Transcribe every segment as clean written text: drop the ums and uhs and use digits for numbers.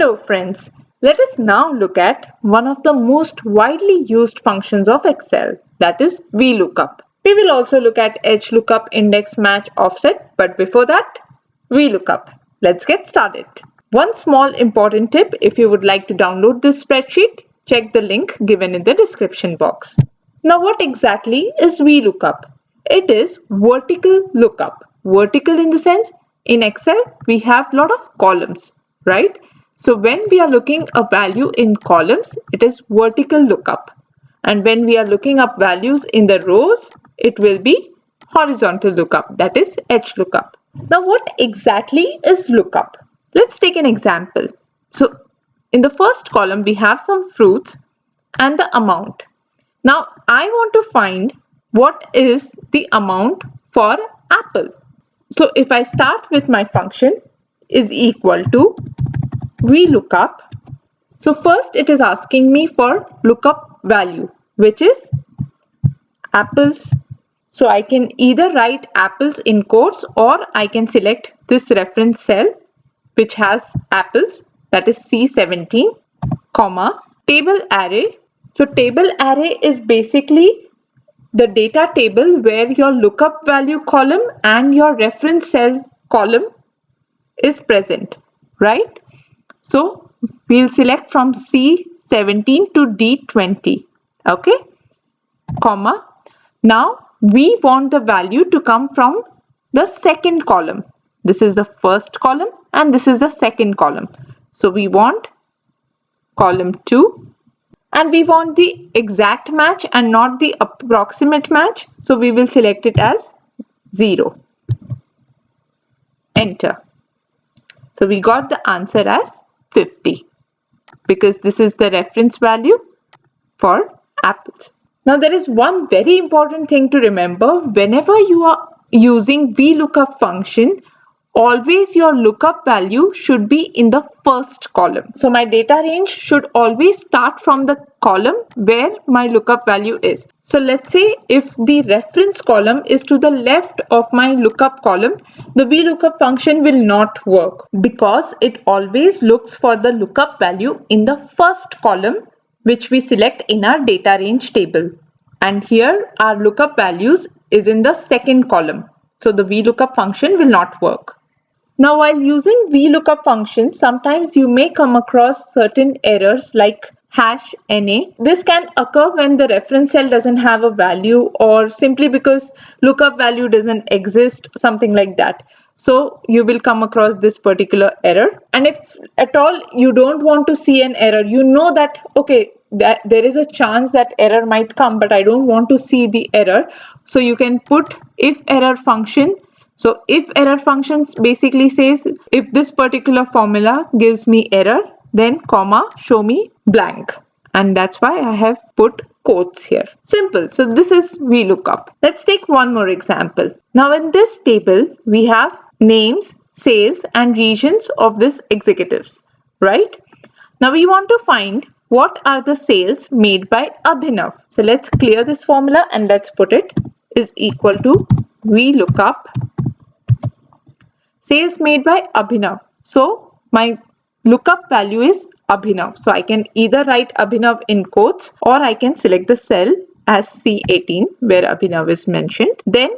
Hello friends, let us now look at one of the most widely used functions of Excel, that is VLOOKUP. We will also look at HLOOKUP, index, match, offset, but before that, VLOOKUP. Let's get started. One small important tip: if you would like to download this spreadsheet, check the link given in the description box. Now what exactly is VLOOKUP? It is vertical lookup. Vertical in the sense, in Excel we have a lot of columns, right? So when we are looking a value in columns, it is vertical lookup. And when we are looking up values in the rows, it will be horizontal lookup, that is HLOOKUP. Now what exactly is lookup? Let's take an example. So in the first column we have some fruits and the amount. Now I want to find what is the amount for apples. So if I start with my function is equal to VLOOKUP. So first it is asking me for lookup value, which is apples. So I can either write apples in quotes or I can select this reference cell which has apples, that is C17, comma, table array. So table array is basically the data table where your lookup value column and your reference cell column is present, right? So we'll select from C17 to D20, okay, comma. Now we want the value to come from the second column. This is the first column and this is the second column. So we want column 2 and we want the exact match and not the approximate match. So we will select it as 0. Enter. So we got the answer as 50 because this is the reference value for apples. Now there is one very important thing to remember: whenever you are using VLOOKUP function, always your lookup value should be in the first column. So my data range should always start from the column where my lookup value is. So let's say if the reference column is to the left of my lookup column, the VLOOKUP function will not work because it always looks for the lookup value in the first column which we select in our data range table. And here our lookup values is in the second column. So the VLOOKUP function will not work. Now while using VLOOKUP function, sometimes you may come across certain errors like #NA. This can occur when the reference cell doesn't have a value or simply because lookup value doesn't exist, something like that. So you will come across this particular error. And if at all you don't want to see an error, you know that okay, that there is a chance that error might come, but I don't want to see the error. So you can put if error function. So if error functions basically says if this particular formula gives me error, then comma show me blank, and that's why I have put quotes here. Simple. So this is VLOOKUP. Let's take one more example. Now in this table we have names, sales and regions of these executives, right? Now we want to find what are the sales made by Abhinav. So let's clear this formula and let's put it is equal to VLOOKUP sales made by Abhinav. So my lookup value is Abhinav. So I can either write Abhinav in quotes or I can select the cell as C18 where Abhinav is mentioned. Then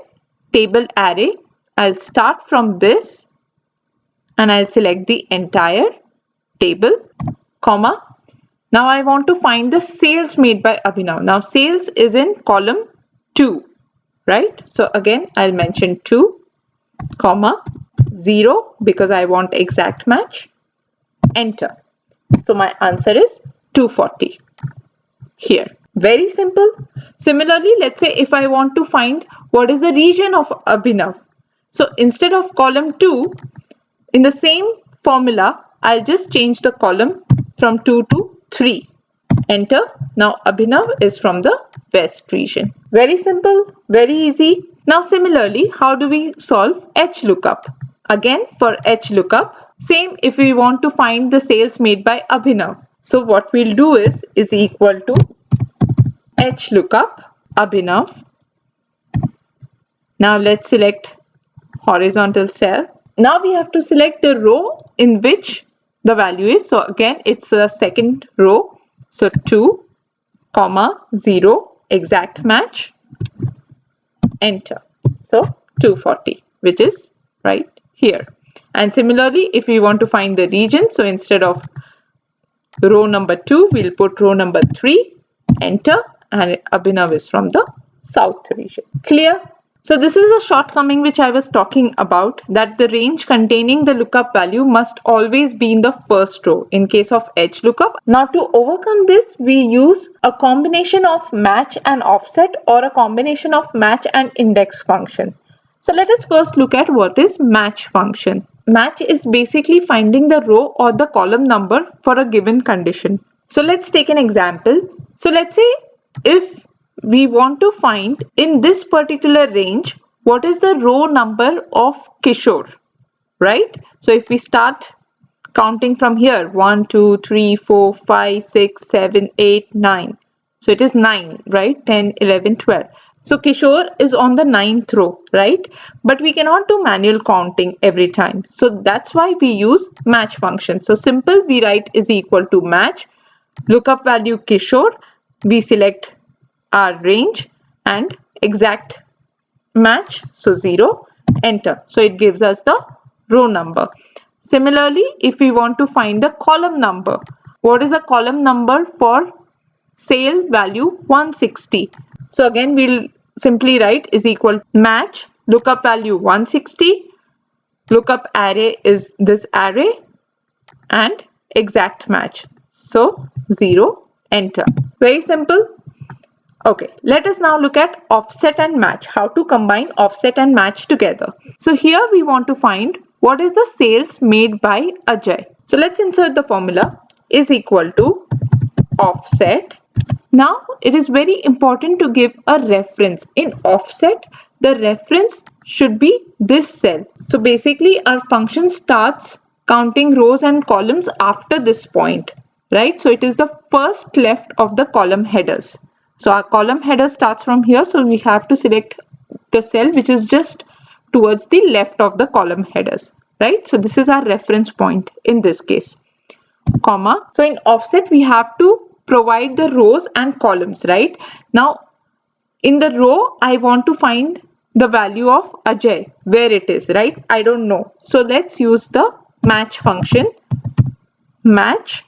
table array, I'll start from this and I'll select the entire table, comma. Now I want to find the sales made by Abhinav. Now sales is in column 2, right? So again I'll mention 2, comma, 0 because I want exact match. Enter. So my answer is 240 here. Very simple. Similarly, let's say if I want to find what is the region of Abhinav. So instead of column 2, in the same formula, I'll just change the column from 2 to 3. Enter. Now Abhinav is from the west region. Very simple, very easy. Now similarly, how do we solve HLOOKUP? Again for HLOOKUP, same if we want to find the sales made by Abhinav. So what we'll do is equal to HLOOKUP Abhinav. Now let's select horizontal cell. Now we have to select the row in which the value is. So again, it's a second row. So 2, comma, 0, exact match, enter. So 240, which is right here. And similarly, if we want to find the region, so instead of row number 2, we'll put row number 3, enter, and Abhinav is from the south region. Clear? So this is a shortcoming which I was talking about, that the range containing the lookup value must always be in the first row in case of edge lookup. Now to overcome this, we use a combination of match and offset, or a combination of match and index function. So let us first look at what is match function. Match is basically finding the row or the column number for a given condition. So let's take an example. So let's say if we want to find in this particular range what is the row number of Kishore, right? So if we start counting from here, 1, 2, 3, 4, 5, 6, 7, 8, 9. So it is 9, right? 10, 11, 12. So Kishore is on the 9th row, right? But we cannot do manual counting every time. So that's why we use match function. So simple, we write is equal to match, lookup value Kishore, we select our range and exact match, so 0, enter. So it gives us the row number. Similarly, if we want to find the column number, what is the column number for sale value 160? So again, we'll simply write is equal to match, lookup value 160, lookup array is this array, and exact match. So 0, enter. Very simple. Okay, let us now look at offset and match, how to combine offset and match together. So here we want to find what is the sales made by Ajay. So let's insert the formula is equal to offset. Now it is very important to give a reference. In offset, the reference should be this cell. So basically our function starts counting rows and columns after this point, right? So it is the first left of the column headers. So our column header starts from here, so we have to select the cell which is just towards the left of the column headers, right? So this is our reference point in this case, comma. So in offset we have to provide the rows and columns, right? Now in the row I want to find the value of Ajay, where it is, right? I don't know. So let's use the match function. Match,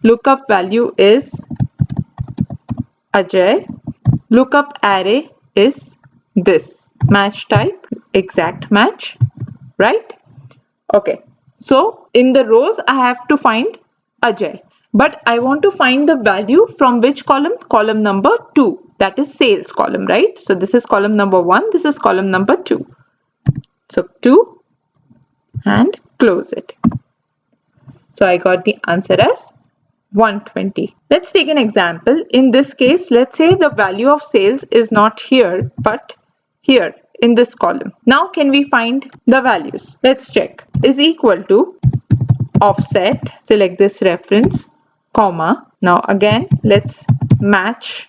lookup value is Ajay, lookup array is this, match type, exact match, right? Okay, so in the rows I have to find Ajay, but I want to find the value from which column? Column number 2, that is sales column, right? So this is column number 1, this is column number 2. So 2 and close it. So I got the answer as 120. Let's take an example. In this case, let's say the value of sales is not here, but here in this column. Now can we find the values? Let's check. Is equal to offset, select this reference, comma. Now again, let's match.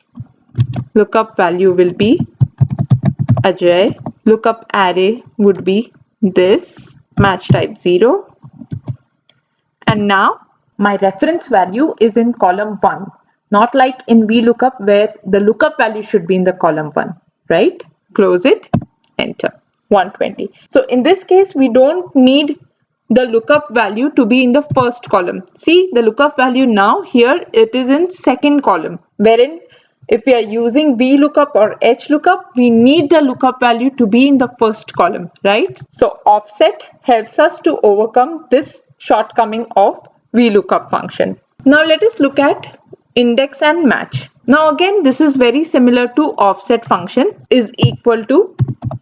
Lookup value will be Ajay. Lookup array would be this, match type 0. And now my reference value is in column 1, not like in VLOOKUP where the lookup value should be in the column 1, right? Close it, enter, 120. So in this case, we don't need the lookup value to be in the first column. See, the lookup value now here, it is in second column, wherein if we are using VLOOKUP or HLOOKUP, we need the lookup value to be in the first column, right? So offset helps us to overcome this shortcoming of VLOOKUP function. Now let us look at index and match. Now again, this is very similar to offset function, is equal to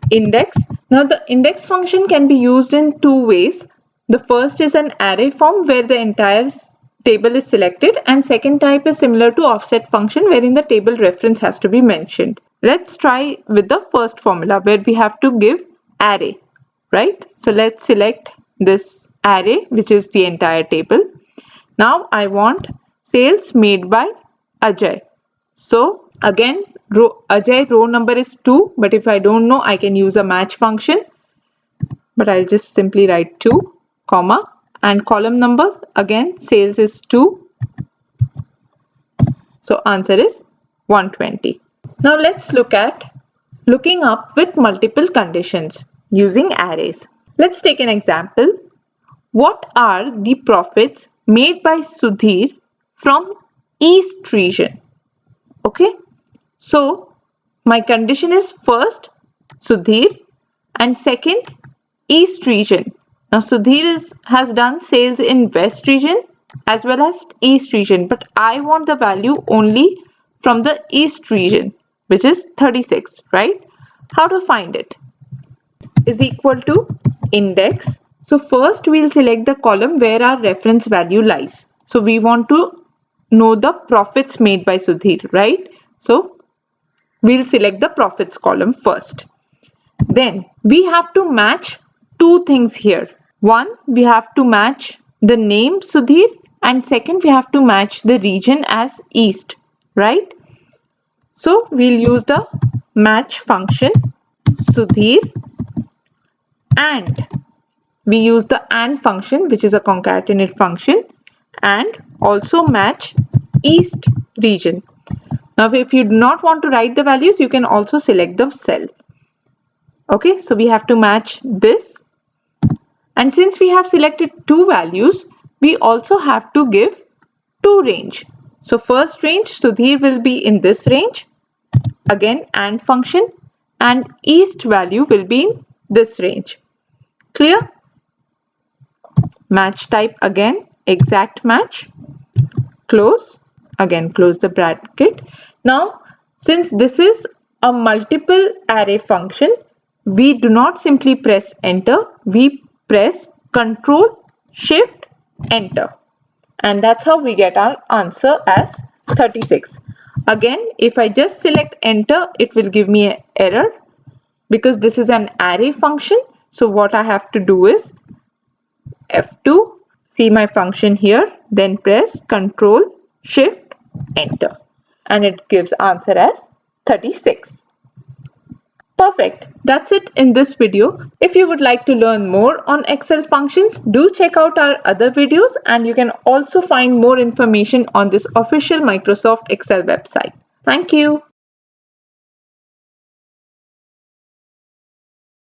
index. Now the index function can be used in two ways. The first is an array form where the entire table is selected, and second type is similar to offset function wherein the table reference has to be mentioned. Let's try with the first formula where we have to give array, right? So let's select this array which is the entire table. Now I want sales made by Ajay. So again, Ajay row number is 2, but if I don't know, I can use a match function, but I'll just simply write 2, comma, and column number, again sales is 2. So answer is 120. Now let's look at looking up with multiple conditions using arrays. Let's take an example. What are the profits made by Sudhir from East region? Okay, so my condition is first Sudhir and second East region. Now Sudhir has done sales in West region as well as East region, but I want the value only from the East region, which is 36, right? How to find it? Is equal to index. So first we'll select the column where our reference value lies. So we want to know the profits made by Sudhir, right? So we'll select the profits column first. Then we have to match two things here. One, we have to match the name Sudhir, and second, we have to match the region as East, right? So we'll use the match function Sudhir, and we use the AND function, which is a concatenate function, and also match East region. Now if you do not want to write the values, you can also select the cell. Okay, so we have to match this, and since we have selected two values, we also have to give two range. So first range, Sudhir will be in this range, again AND function, and East value will be in this range. Clear? Match type again exact match, close, again close the bracket. Now since this is a multiple array function, we do not simply press enter, we press Ctrl Shift enter, and that's how we get our answer as 36. Again, if I just select enter, it will give me an error because this is an array function. So what I have to do is F2, see my function here, then press Ctrl Shift enter, and it gives answer as 36. Perfect. That's it in this video. If you would like to learn more on Excel functions, do check out our other videos, and you can also find more information on this official Microsoft Excel website. Thank you.